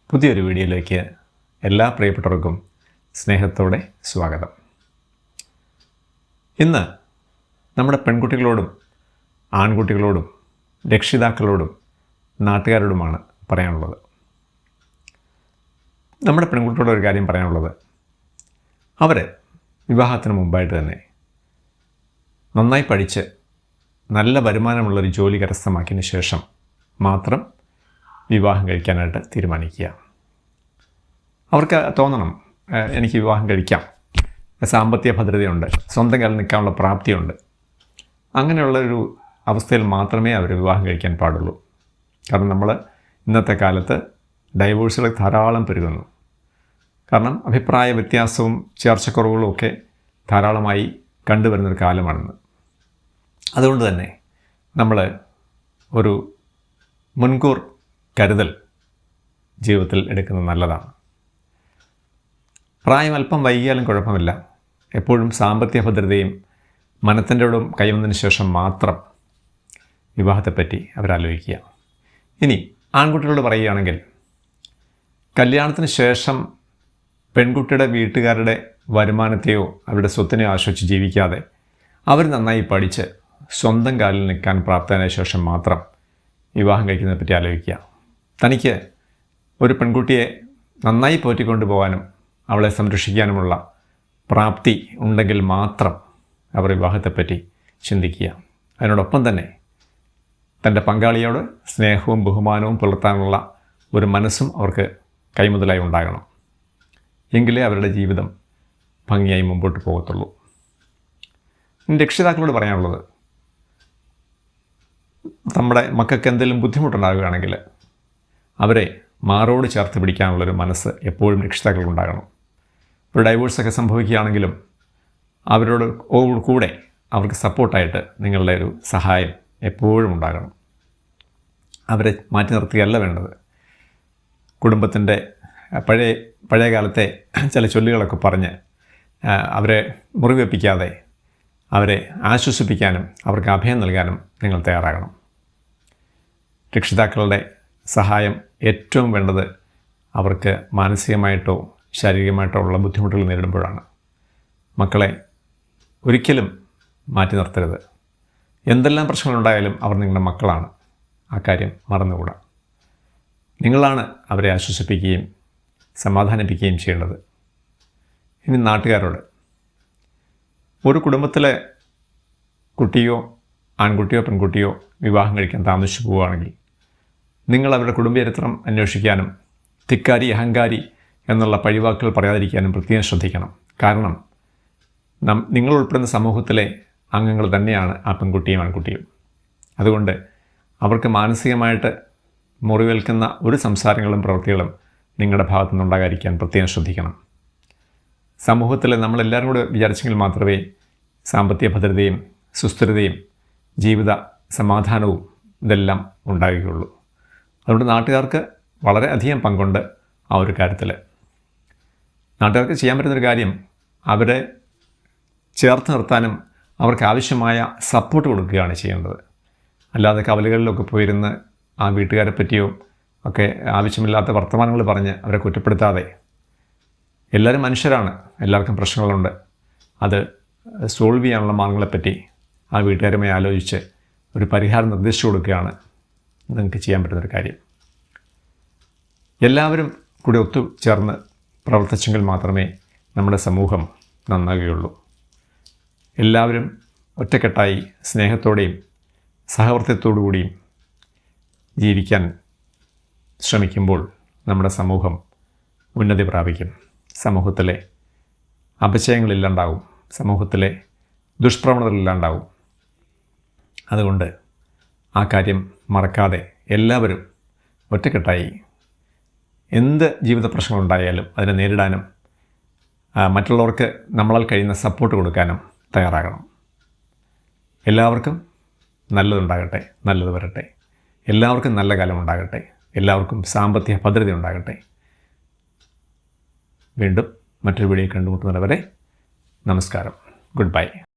പുതിയൊരു വീഡിയോയിലേക്ക് എല്ലാ പ്രിയപ്പെട്ടവർക്കും സ്നേഹത്തോടെ സ്വാഗതം. ഇന്ന് നമ്മുടെ പെൺകുട്ടികളോടും ആൺകുട്ടികളോടും രക്ഷിതാക്കളോടും നാട്ടുകാരോടുമാണ് പറയാനുള്ളത്. നമ്മുടെ പെൺകുട്ടികളോട് ഒരു കാര്യം പറയാനുള്ളത്, അവർ വിവാഹത്തിന് മുമ്പായിട്ട് തന്നെ നന്നായി പഠിച്ച് നല്ല വരുമാനമുള്ളൊരു ജോലി കരസ്ഥമാക്കിയതിന് ശേഷം മാത്രം വിവാഹം കഴിക്കാനായിട്ട് തീരുമാനിക്കുക. അവർക്ക് തോന്നണം, എനിക്ക് വിവാഹം കഴിക്കാം, സാമ്പത്തിക ഭദ്രതയുണ്ട്, സ്വന്തം കാലിൽ നിൽക്കാനുള്ള പ്രാപ്തിയുണ്ട്. അങ്ങനെയുള്ളൊരു അവസ്ഥയിൽ മാത്രമേ അവർ വിവാഹം കഴിക്കാൻ പാടുള്ളൂ. കാരണം നമ്മൾ ഇന്നത്തെ കാലത്ത് ഡൈവോഴ്സുകൾ ധാരാളം പെരുകുന്നു. കാരണം അഭിപ്രായ വ്യത്യാസവും ചേർച്ചക്കുറവുകളും ഒക്കെ ധാരാളമായി കണ്ടുവരുന്നൊരു കാലമാണെന്ന്. അതുകൊണ്ട് തന്നെ നമ്മൾ ഒരു മുൻകൂർ കരുതൽ ജീവിതത്തിൽ എടുക്കുന്നത് നല്ലതാണ്. പ്രായം അല്പം വൈകിയാലും കുഴപ്പമില്ല. എപ്പോഴും സാമ്പത്തിക ഭദ്രതയും മനത്തിൻ്റെയോടും കൈവന്നതിന് ശേഷം മാത്രം വിവാഹത്തെപ്പറ്റി അവരാലോചിക്കുക. ഇനി ആൺകുട്ടികളോട് പറയുകയാണെങ്കിൽ, കല്യാണത്തിന് ശേഷം പെൺകുട്ടിയുടെ വീട്ടുകാരുടെ വരുമാനത്തെയോ അവരുടെ സ്വത്തിനെയോ ആശ്രയിച്ച് ജീവിക്കാതെ അവർ നന്നായി പഠിച്ച് സ്വന്തം കാലിൽ നിൽക്കാൻ പ്രാപ്തനായ ശേഷം മാത്രം വിവാഹം കഴിക്കുന്നതിനെ പറ്റി ആലോചിക്കുക. തനിക്ക് ഒരു പെൺകുട്ടിയെ നന്നായി പോറ്റിക്കൊണ്ടു പോകാനും അവളെ സംരക്ഷിക്കാനുമുള്ള പ്രാപ്തി ഉണ്ടെങ്കിൽ മാത്രം അവർ വിവാഹത്തെപ്പറ്റി ചിന്തിക്കുക. അതിനോടൊപ്പം തന്നെ തൻ്റെ പങ്കാളിയോട് സ്നേഹവും ബഹുമാനവും പുലർത്താനുള്ള ഒരു മനസ്സും അവർക്ക് കൈമുതലായി ഉണ്ടാകണം. എങ്കിലേ അവരുടെ ജീവിതം ഭംഗിയായി മുമ്പോട്ട് പോകത്തുള്ളൂ. രക്ഷിതാക്കളോട് പറയാനുള്ളത്, നമ്മുടെ മക്കൾക്ക് എന്തെങ്കിലും ബുദ്ധിമുട്ടുണ്ടാകുകയാണെങ്കിൽ അവരെ മാറോട് ചേർത്ത് പിടിക്കാനുള്ളൊരു മനസ്സ് എപ്പോഴും രക്ഷിതാക്കൾക്കുണ്ടാകണം. ഒരു ഡൈവോഴ്സൊക്കെ സംഭവിക്കുകയാണെങ്കിലും അവരോട് കൂടെ അവർക്ക് സപ്പോർട്ടായിട്ട് നിങ്ങളുടെ ഒരു സഹായം എപ്പോഴും ഉണ്ടാകണം. അവരെ മാറ്റി നിർത്തുകയല്ല വേണ്ടത്. കുടുംബത്തിൻ്റെ പഴയ കാലത്തെ ചില ചൊല്ലുകളൊക്കെ പറഞ്ഞ് അവരെ മുറിവേൽപ്പിക്കാതെ അവരെ ആശ്വസിപ്പിക്കാനും അവർക്ക് അഭയം നൽകാനും നിങ്ങൾ തയ്യാറാകണം. രക്ഷിതാക്കളുടെ സഹായം ഏറ്റവും വേണ്ടത് അവർക്ക് മാനസികമായിട്ടോ ശാരീരികമായിട്ടോ ഉള്ള ബുദ്ധിമുട്ടുകൾ നേരിടുമ്പോഴാണ്. മക്കളെ ഒരിക്കലും മാറ്റി നിർത്തരുത്. എന്തെല്ലാം പ്രശ്നങ്ങളുണ്ടായാലും അവർ നിങ്ങളുടെ മക്കളാണ്. ആ കാര്യം മറന്നുകൂടാ. നിങ്ങളാണ് അവരെ ആശ്വസിപ്പിക്കുകയും സമാധാനിപ്പിക്കുകയും ചെയ്യേണ്ടത്. ഇനി നാട്ടുകാരോട്, ഒരു കുടുംബത്തിലെ കുട്ടിയോ ആൺകുട്ടിയോ പെൺകുട്ടിയോ വിവാഹം കഴിക്കാൻ താമസിച്ചു പോവുകയാണെങ്കിൽ നിങ്ങൾ അവരുടെ കുടുംബചരിത്രം അന്വേഷിക്കാനും ധിക്കാരി അഹങ്കാരി എന്നുള്ള പഴിവാക്കുകൾ പറയാതിരിക്കാനും പ്രത്യേകം ശ്രദ്ധിക്കണം. കാരണം നിങ്ങൾ ഉൾപ്പെടുന്ന സമൂഹത്തിലെ അംഗങ്ങൾ തന്നെയാണ് ആ പെൺകുട്ടിയും ആൺകുട്ടിയും. അതുകൊണ്ട് അവർക്ക് മാനസികമായിട്ട് മുറിവേൽക്കുന്ന ഒരു സംസാരങ്ങളും പ്രവൃത്തികളും നിങ്ങളുടെ ഭാഗത്തു നിന്നുണ്ടാകാതിരിക്കാൻ പ്രത്യേകം ശ്രദ്ധിക്കണം. സമൂഹത്തിൽ നമ്മളെല്ലാവരും കൂടെ വിചാരിച്ചെങ്കിൽ മാത്രമേ സാമ്പത്തിക ഭദ്രതയും സുസ്ഥിരതയും ജീവിത സമാധാനവും ഇതെല്ലാം ഉണ്ടാകുകയുള്ളൂ. അതുകൊണ്ട് നാട്ടുകാർക്ക് വളരെ അധികം പങ്കുണ്ട് ആ ഒരു കാര്യത്തിൽ. നാട്ടുകാർക്ക് ചെയ്യാൻ പറ്റുന്നൊരു കാര്യം, അവരെ ചേർത്ത് നിർത്താനും അവർക്ക് ആവശ്യമായ സപ്പോർട്ട് കൊടുക്കുകയാണ് ചെയ്യേണ്ടത്. അല്ലാതെ കവലകളിലൊക്കെ പോയിരുന്ന് ആ വീട്ടുകാരെ പറ്റിയോ ഒക്കെ ആവശ്യമില്ലാത്ത വർത്തമാനങ്ങൾ പറഞ്ഞ് അവരെ കുറ്റപ്പെടുത്താതെ, എല്ലാവരും മനുഷ്യരാണ്, എല്ലാവർക്കും പ്രശ്നങ്ങളുണ്ട്, അത് സോൾവ് ചെയ്യാനുള്ള മാർഗങ്ങളെപ്പറ്റി ആ വീട്ടുകാരുമായി ആലോചിച്ച് ഒരു പരിഹാരം നിർദ്ദേശിച്ചു കൊടുക്കുകയാണ് നിങ്ങൾക്ക് ചെയ്യാൻ പറ്റുന്നൊരു കാര്യം. എല്ലാവരും കൂടി ഒത്തുചേർന്ന് പ്രവർത്തിച്ചെങ്കിൽ മാത്രമേ നമ്മുടെ സമൂഹം നന്നാകുകയുള്ളൂ. എല്ലാവരും ഒറ്റക്കെട്ടായി സ്നേഹത്തോടെയും സഹവർത്തിത്വത്തോടു കൂടിയും ജീവിക്കാൻ ശ്രമിക്കുമ്പോൾ നമ്മുടെ സമൂഹം ഉന്നതി പ്രാപിക്കും. സമൂഹത്തിലെ അപചയങ്ങളില്ലാണ്ടാവും, സമൂഹത്തിലെ ദുഷ്പ്രവണതകളില്ലാണ്ടാവും. അതുകൊണ്ട് ആ കാര്യം മറക്കാതെ എല്ലാവരും ഒറ്റക്കെട്ടായി എന്ത് ജീവിത പ്രശ്നങ്ങളുണ്ടായാലും അതിനെ നേരിടാനും മറ്റുള്ളവർക്ക് നമ്മളാൽ കഴിയുന്ന സപ്പോർട്ട് കൊടുക്കാനും തയ്യാറാകണം. എല്ലാവർക്കും നല്ലതുണ്ടാകട്ടെ, നല്ലത് വരട്ടെ. എല്ലാവർക്കും നല്ല കാലം ഉണ്ടാകട്ടെ. എല്ലാവർക്കും സാമ്പത്തിക ഭദ്രത ഉണ്ടാകട്ടെ. വീണ്ടും മറ്റൊരു വീഡിയോ കണ്ടുമുട്ടുന്നവരെ നമസ്കാരം. Good bye.